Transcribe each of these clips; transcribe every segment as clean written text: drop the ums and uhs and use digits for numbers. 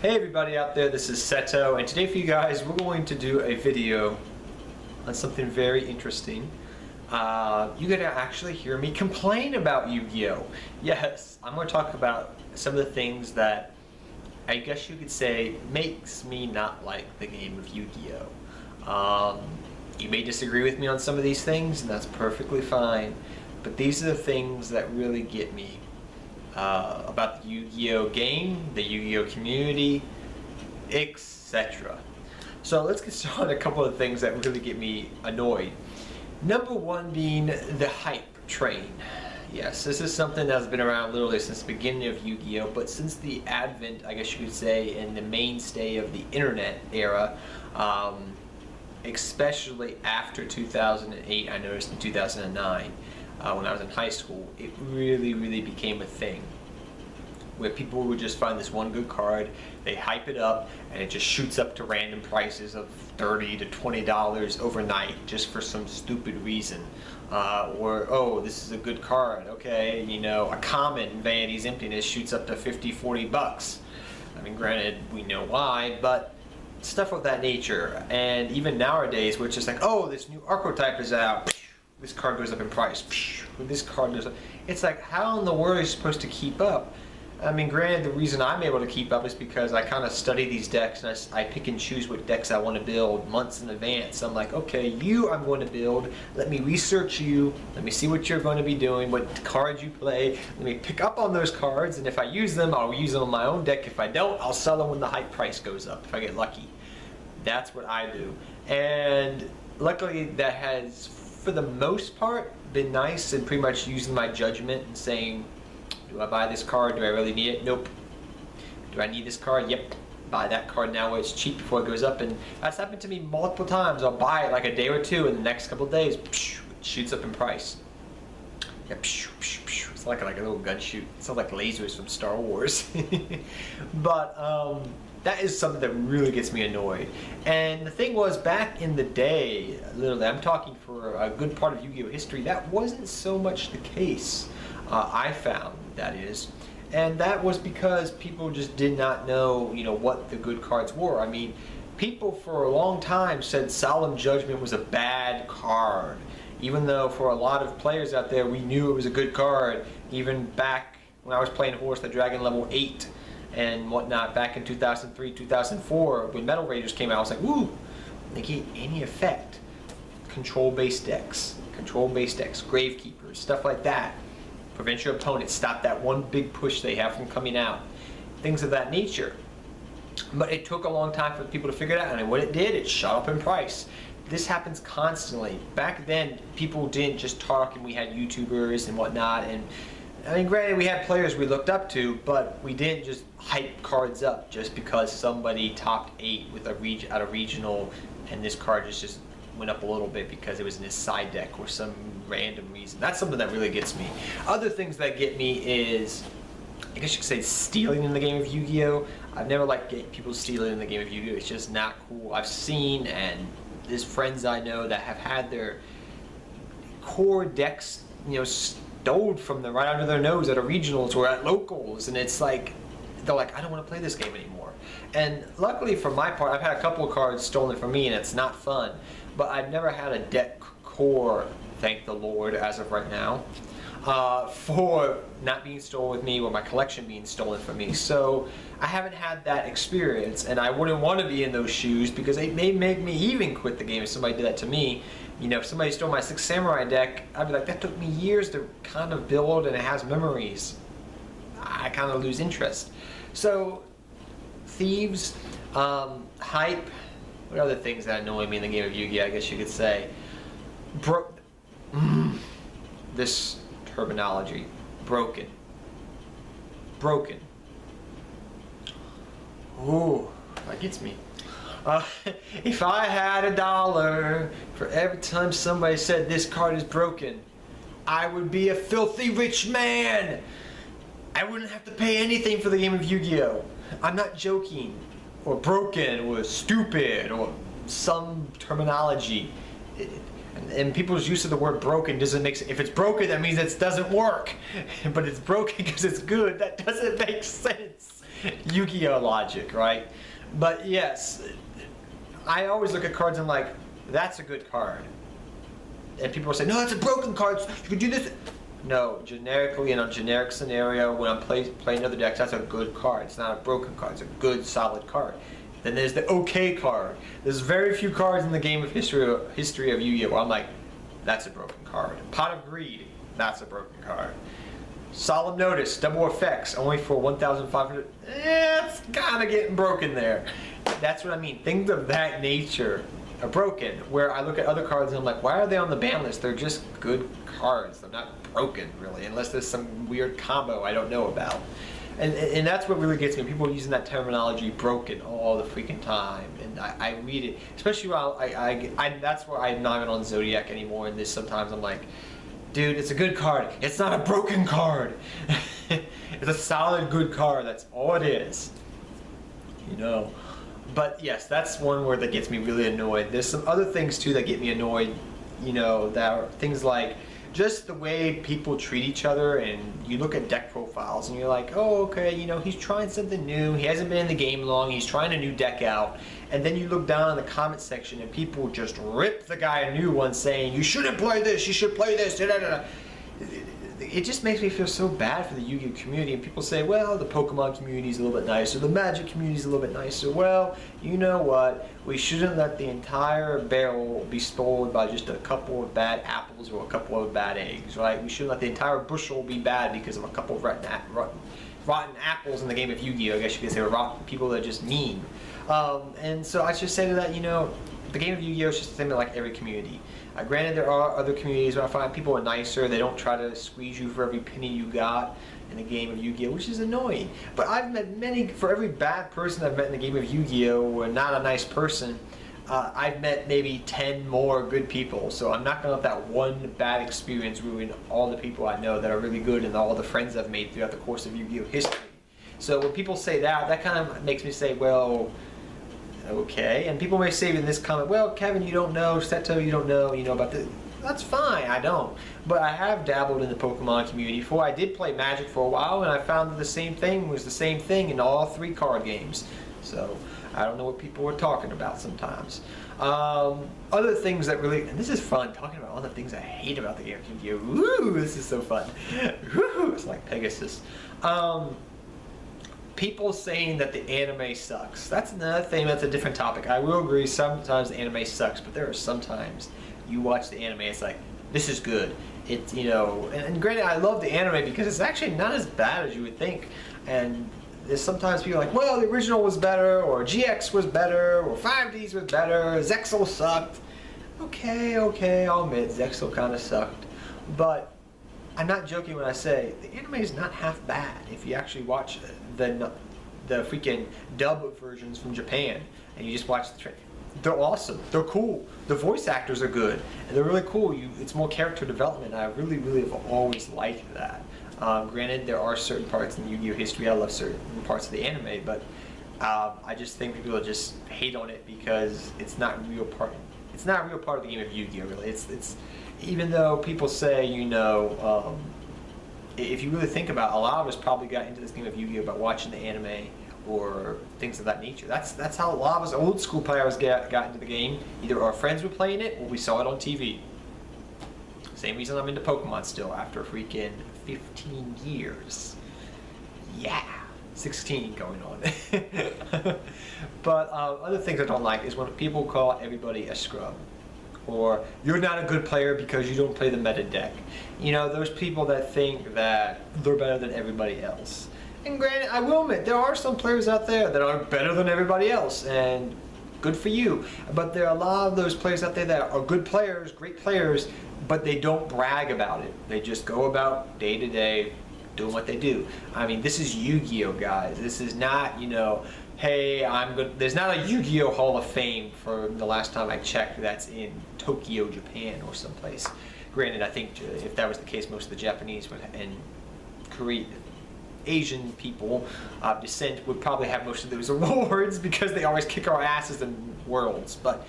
Hey everybody out there, this is Seto, and today for you guys we're going to do a video on something very interesting. You're going to actually hear me complain about Yu-Gi-Oh! Yes, I'm going to talk about some of the things that I guess you could say makes me not like the game of Yu-Gi-Oh! You may disagree with me on some of these things, and that's perfectly fine, but these are the things that really get me about the Yu-Gi-Oh! Game, the Yu-Gi-Oh! Community, etc. So let's get started on a couple of things that really get me annoyed. Number one being the hype train. Yes, this is something that's been around literally since the beginning of Yu-Gi-Oh! But since the advent, I guess you could say, and the mainstay of the internet era, especially after 2008, I noticed in 2009, when I was in high school, it really became a thing where people would just find this one good card, they hype it up, and it just shoots up to random prices of $30 to $20 overnight just for some stupid reason. Or, oh, this is a good card, okay, you know, a common Vanity's Emptiness shoots up to 50, 40 bucks. I mean, granted, we know why, but stuff of that nature. And even nowadays, where it's just like, oh, this new archetype is out, this card goes up in price, this card goes up. It's like, how in the world are you supposed to keep up? I mean, granted, the reason I'm able to keep up is because I kind of study these decks, and I pick and choose what decks I want to build months in advance. I'm like, okay, you I'm going to build, let me research you, let me see what you're going to be doing, what cards you play, let me pick up on those cards, and if I use them, I'll use them on my own deck. If I don't, I'll sell them when the hype price goes up, if I get lucky. That's what I do. And luckily, that has, for the most part, been nice, and pretty much using my judgment and saying, do I buy this card? Do I really need it? Nope. Do I need this card? Yep. Buy that card now where it's cheap before it goes up. And that's happened to me multiple times. I'll buy it like a day or two, and the next couple of days, it shoots up in price. Yeah, it's like a little gun shoot. It sounds like lasers from Star Wars. But that is something that really gets me annoyed. And the thing was, back in the day, literally, I'm talking for a good part of Yu-Gi-Oh! History, that wasn't so much the case. I found, that is, and that was because people just did not know, you know, what the good cards were. I mean, people for a long time said Solemn Judgment was a bad card, even though for a lot of players out there, we knew it was a good card, even back when I was playing Horse the Dragon level 8 and whatnot, back in 2003, 2004, when Metal Raiders came out. I was like, woo, they get any effect. Control-based decks, Gravekeepers, stuff like that. Prevent your opponent, stop that one big push they have from coming out. Things of that nature. But it took a long time for people to figure it out, and what it did, it shot up in price. This happens constantly. Back then, people didn't just talk, and we had YouTubers and whatnot, and I mean, granted, we had players we looked up to, but we didn't just hype cards up just because somebody topped 8 with at a regional, and this card just went up a little bit because it was in his side deck or some random reason. That's something that really gets me. Other things that get me is, I guess you could say, stealing in the game of Yu-Gi-Oh! I've never liked people stealing in the game of Yu-Gi-Oh! It's just not cool. I've seen, and there's friends I know that have had their core decks, you know, stole from them right under their nose at a regionals or at locals, and it's like, they're like, I don't want to play this game anymore. And luckily for my part, I've had a couple of cards stolen from me, and it's not fun. But I've never had a deck core, thank the Lord, as of right now, for not being stolen with me or my collection being stolen from me. So I haven't had that experience, and I wouldn't want to be in those shoes because it may make me even quit the game if somebody did that to me. You know, if somebody stole my 6 Samurai deck, I'd be like, that took me years to kind of build, and it has memories. I kind of lose interest. So, thieves, hype. What other things that annoy me in the game of Yu-Gi-Oh! I guess you could say. This terminology. Broken. Ooh, that gets me. If I had $1 for every time somebody said this card is broken, I would be a filthy rich man. I wouldn't have to pay anything for the game of Yu-Gi-Oh! I'm not joking. Or broken, or stupid, or some terminology. And people's use of the word broken doesn't make sense. If it's broken, that means it doesn't work. But it's broken because it's good. That doesn't make sense. Yu-Gi-Oh logic, right? But yes, I always look at cards and I'm like, that's a good card. And people will say, no, that's a broken card, you can do this. No, generically, in a generic scenario, when I'm playing other decks, that's a good card. It's not a broken card, it's a good, solid card. Then there's the okay card. There's very few cards in the game of history of Yu-Gi-Oh! Where I'm like, that's a broken card. Pot of Greed, that's a broken card. Solemn Notice, double effects, only for 1,500. It's kind of getting broken there. That's what I mean. Things of that nature are broken. Where I look at other cards and I'm like, why are they on the ban list? They're just good cards. They're not broken, really, unless there's some weird combo I don't know about. And that's what really gets me. People using that terminology, broken, all the freaking time. And I read it, especially while that's where I'm not even on Zodiac anymore. And this sometimes I'm like, dude, it's a good card. It's not a broken card. It's a solid, good card. That's all it is. You know. But yes, that's one word that gets me really annoyed. There's some other things too that get me annoyed. You know, that are things like just the way people treat each other, and you look at deck profiles and you're like, oh, okay, you know, he's trying something new, he hasn't been in the game long, he's trying a new deck out, and then you look down in the comment section and people just rip the guy a new one saying, you shouldn't play this, you should play this, da, da, da. It just makes me feel so bad for the Yu-Gi-Oh community, and people say, well, the Pokemon community is a little bit nicer, the Magic community is a little bit nicer. Well, you know what, we shouldn't let the entire barrel be stolen by just a couple of bad apples or a couple of bad eggs, right? We shouldn't let the entire bushel be bad because of a couple of rotten apples in the game of Yu-Gi-Oh. I guess you could say, rotten people that are just mean. And so I just say to that, you know, the game of Yu-Gi-Oh is just the same like every community. Granted, there are other communities where I find people are nicer. They don't try to squeeze you for every penny you got in the game of Yu-Gi-Oh, which is annoying. But I've met many, for every bad person I've met in the game of Yu-Gi-Oh, or not a nice person, I've met maybe 10 more good people. So I'm not going to let that one bad experience ruin all the people I know that are really good and all the friends I've made throughout the course of Yu-Gi-Oh history. So when people say that, that kind of makes me say, well, okay. And people may say in this comment, well, Kevin, you don't know, Seto, you don't know, you know about this. That's fine, I don't. But I have dabbled in the Pokemon community before. I did play Magic for a while, and I found that the same thing was the same thing in all 3 card games. So I don't know what people were talking about sometimes. Other things that really, and this is fun, talking about all the things I hate about the game of Yu-Gi-Oh! Woo, this is so fun. Woo, it's like Pegasus. People saying that the anime sucks. That's another thing, that's a different topic. I will agree, sometimes the anime sucks, but there are sometimes you watch the anime, it's like, this is good. It's, you know, and granted, I love the anime because it's actually not as bad as you would think. And there's sometimes people are like, well, the original was better, or GX was better, or 5Ds was better, Zexal sucked. Okay, I'll admit, Zexal kind of sucked. But I'm not joking when I say the anime is not half bad if you actually watch the freaking dub versions from Japan and you just watch the they're awesome. They're cool. The voice actors are good and they're really cool. It's more character development. I really have always liked that. Granted, there are certain parts in Yu-Gi-Oh history I love certain parts of the anime, but I just think people just hate on it because it's not a real part. It's not a real part of the game of Yu-Gi-Oh really. It's even though people say, you know, if you really think about it, a lot of us probably got into this game of Yu-Gi-Oh! By watching the anime or things of that nature. That's how a lot of us old school players got into the game. Either our friends were playing it or we saw it on TV. Same reason I'm into Pokemon still after freaking 15 years. Yeah, 16 going on. But other things I don't like is when people call everybody a scrub. Or you're not a good player because you don't play the meta deck. You know, those people that think that they're better than everybody else. And granted, I will admit, there are some players out there that are better than everybody else, and good for you. But there are a lot of those players out there that are good players, great players, but they don't brag about it. They just go about day to day doing what they do. I mean, this is Yu-Gi-Oh, guys. This is not, you know, hey, I'm good. There's not a Yu-Gi-Oh Hall of Fame for the last time I checked that's in Tokyo, Japan or someplace. Granted, I think if that was the case, most of the Japanese and Korean, Asian people of descent would probably have most of those awards because they always kick our asses in worlds. But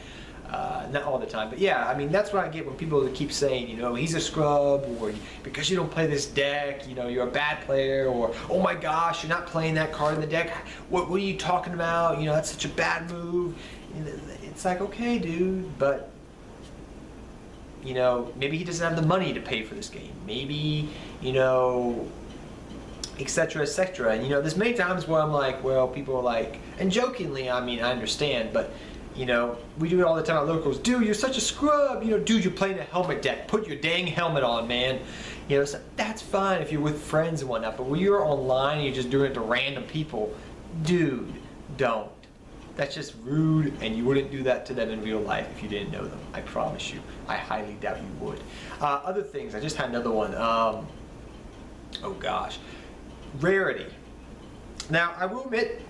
Not all the time, but yeah, I mean, that's what I get when people keep saying, you know, he's a scrub, or because you don't play this deck, you know, you're a bad player, or oh my gosh, you're not playing that card in the deck. What are you talking about? You know, that's such a bad move. It's like, okay, dude, but you know, maybe he doesn't have the money to pay for this game. Maybe, you know, etc., etc. And you know, there's many times where I'm like, well, people are like, and jokingly, I mean, I understand, but you know, we do it all the time at locals. Dude, you're such a scrub. You know, dude, you're playing a helmet deck. Put your dang helmet on, man. You know, so that's fine if you're with friends and whatnot. But when you're online and you're just doing it to random people, dude, don't. That's just rude, and you wouldn't do that to them in real life if you didn't know them. I promise you. I highly doubt you would. Other things. I just had another one. Oh gosh, Rarity. Now, I will admit,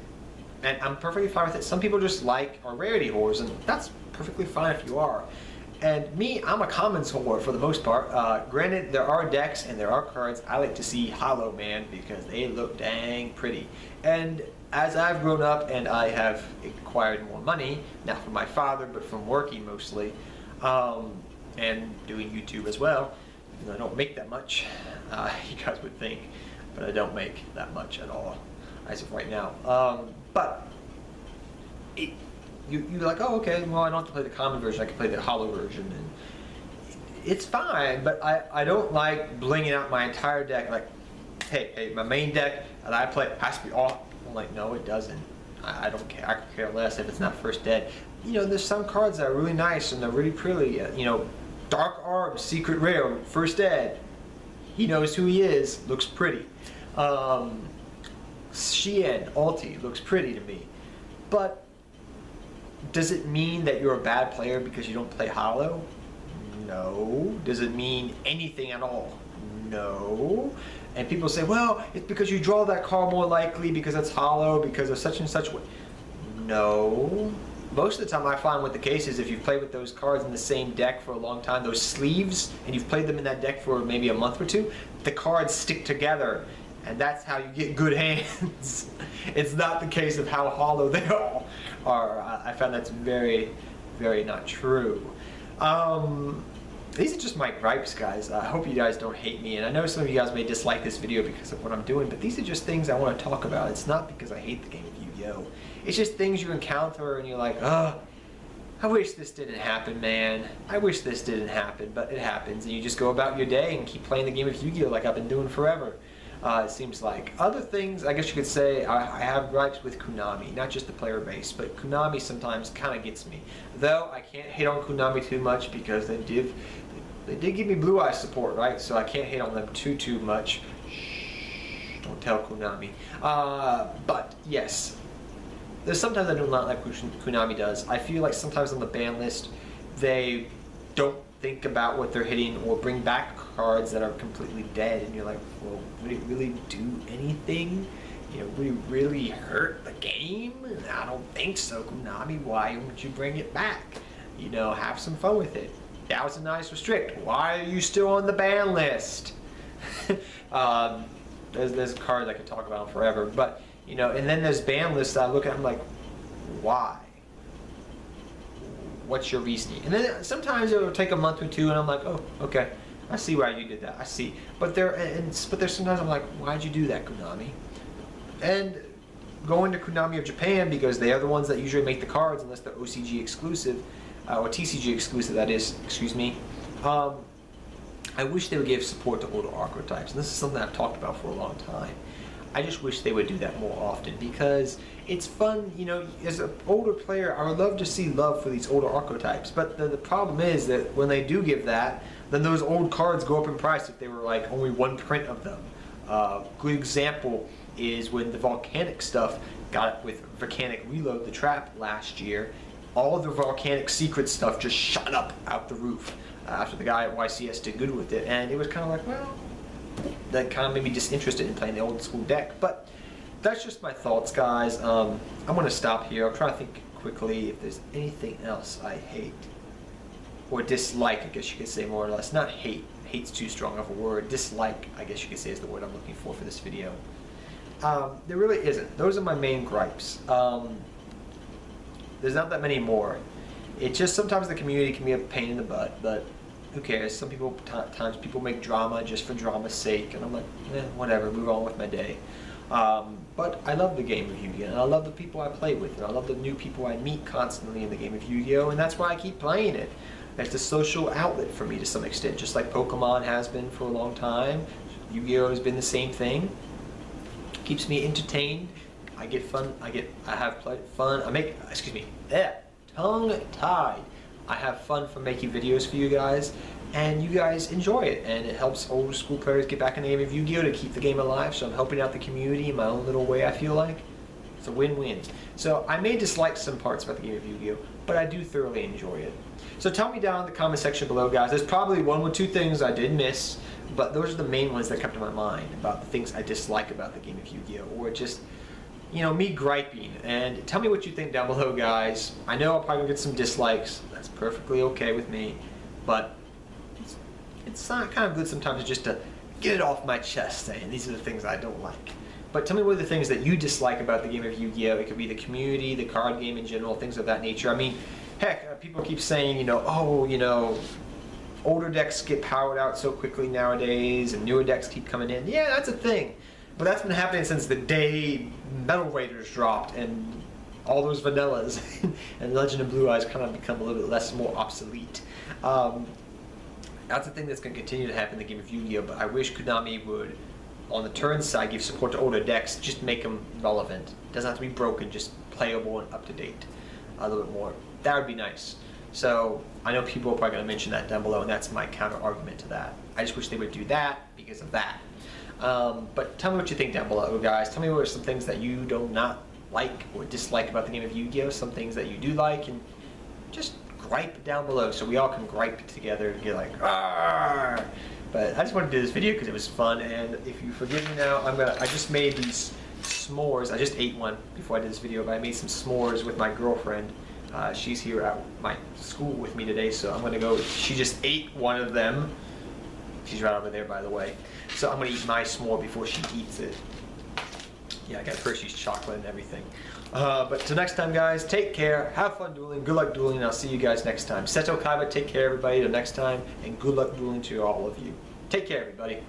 and I'm perfectly fine with it, some people just like our Rarity whores, and that's perfectly fine if you are. And me, I'm a commons whore for the most part. Granted, there are decks and there are cards I like to see hollow, man, because they look dang pretty. And as I've grown up and I have acquired more money, not from my father, but from working mostly, and doing YouTube as well, even though I don't make that much, you guys would think, but I don't make that much at all, as of right now. But you're like, oh, okay, well, I don't have to play the common version, I can play the hollow version, and it's fine, but I don't like blinging out my entire deck, like, hey, my main deck that I play has to be all. I'm like, no, it doesn't. I don't care. I could care less if it's not first dead. You know, there's some cards that are really nice and they're really pretty. You know, Dark Arb, Secret Rare, first dead. He knows who he is. Looks pretty. Shien, Alti, looks pretty to me. But does it mean that you're a bad player because you don't play hollow? No. Does it mean anything at all? No. And people say, well, it's because you draw that card more likely because it's hollow, because of such and such way. No. Most of the time I find what the case is, if you've played with those cards in the same deck for a long time, those sleeves, and you've played them in that deck for maybe a month or two, the cards stick together. And that's how you get good hands. It's not the case of how hollow they all are. I found that's very, very not true. These are just my gripes, guys. I hope you guys don't hate me, and I know some of you guys may dislike this video because of what I'm doing, but these are just things I want to talk about. It's not because I hate the game of Yu-Gi-Oh! It's just things you encounter and you're like, oh, I wish this didn't happen, man. I wish this didn't happen, but it happens, and you just go about your day and keep playing the game of Yu-Gi-Oh! Like I've been doing forever. It seems like. Other things, I guess you could say, I have gripes with Konami, not just the player base, but Konami sometimes kind of gets me. Though I can't hate on Konami too much because they did give me Blue Eye support, right? So I can't hate on them too much. Shh, don't tell Konami. But yes, there's sometimes I do not like what Konami does. I feel like sometimes on the ban list, they don't think about what they're hitting or bring back cards that are completely dead, and you're like, well, would it really do anything? You know, would it really hurt the game? I don't think so, Konami. Why would you bring it back? You know, have some fun with it. That was a nice restrict. Why are you still on the ban list? There's cards I could talk about forever, but you know, and then there's ban lists that I look at, I'm like, why? What's your reasoning? And then sometimes it will take a month or two, and I'm like, oh, okay, I see why you did that. I see. But there's sometimes I'm like, why'd you do that, Konami? And going to Konami of Japan, because they are the ones that usually make the cards, unless they're OCG exclusive, or TCG exclusive, that is. Excuse me. I wish they would give support to older archetypes, and this is something I've talked about for a long time. I just wish they would do that more often because it's fun, you know, as an older player, I would love to see love for these older archetypes, but the problem is that when they do give that, then those old cards go up in price if they were like only one print of them. Good example is when the volcanic stuff got with Volcanic Reload the Trap last year, all of the volcanic secret stuff just shot up out the roof after the guy at YCS did good with it, and it was kind of like, well, that kind of made me disinterested in playing the old school deck. But that's just my thoughts, guys. I'm going to stop here. I'm trying to think quickly if there's anything else I hate or dislike, I guess you could say, more or less. Not hate. Hate's too strong of a word. Dislike, I guess you could say, is the word I'm looking for this video. There really isn't. Those are my main gripes. There's not that many more. It's just sometimes the community can be a pain in the butt, but who cares? Some people, times people make drama just for drama's sake, and I'm like, whatever, move on with my day. But I love the game of Yu-Gi-Oh! And I love the people I play with, and I love the new people I meet constantly in the game of Yu-Gi-Oh! And that's why I keep playing it. It's a social outlet for me to some extent, just like Pokemon has been for a long time. Yu-Gi-Oh! Has been the same thing. Keeps me entertained. I get fun. I have fun. Tongue-tied. I have fun from making videos for you guys, and you guys enjoy it, and it helps old school players get back in the game of Yu-Gi-Oh! To keep the game alive. So I'm helping out the community in my own little way, I feel like. It's a win-win. So I may dislike some parts about the game of Yu-Gi-Oh!, but I do thoroughly enjoy it. So tell me down in the comment section below, guys. There's probably one or two things I did miss, but those are the main ones that come to my mind about the things I dislike about the game of Yu-Gi-Oh! Or just, you know, me griping. And tell me what you think down below, guys. I know I'll probably get some dislikes. That's perfectly okay with me, but it's not kind of good sometimes just to get it off my chest saying these are the things I don't like. But tell me what are the things that you dislike about the game of Yu-Gi-Oh! It could be the community, the card game in general, things of that nature. I mean, heck, people keep saying, you know, oh, you know, older decks get powered out so quickly nowadays and newer decks keep coming in. Yeah, that's a thing. But that's been happening since the day Metal Raiders dropped and all those vanillas and Legend of Blue Eyes kind of become a little bit less, more obsolete. That's a thing that's going to continue to happen in the game of Yu-Gi-Oh! But I wish Konami would, on the turn side, give support to older decks, just make them relevant. It doesn't have to be broken, just playable and up to date a little bit more. That would be nice. So I know people are probably going to mention that down below, and that's my counter argument to that. I just wish they would do that because of that. But tell me what you think down below, guys. Tell me what are some things that you do not like or dislike about the game of Yu-Gi-Oh! Some things that you do like, and just gripe down below so we all can gripe together and get like, "Arr!" But I just wanted to do this video because it was fun, and if you forgive me now, I just made these s'mores. I just ate one before I did this video, but I made some s'mores with my girlfriend. She's here at my school with me today, so I'm gonna go. She just ate one of them. She's right over there, by the way. So I'm gonna eat my s'more before she eats it. Yeah, I got Hershey's chocolate and everything. But till next time, guys, take care. Have fun dueling. Good luck dueling, and I'll see you guys next time. Seto Kaiba, take care, everybody. Till next time, and good luck dueling to all of you. Take care, everybody.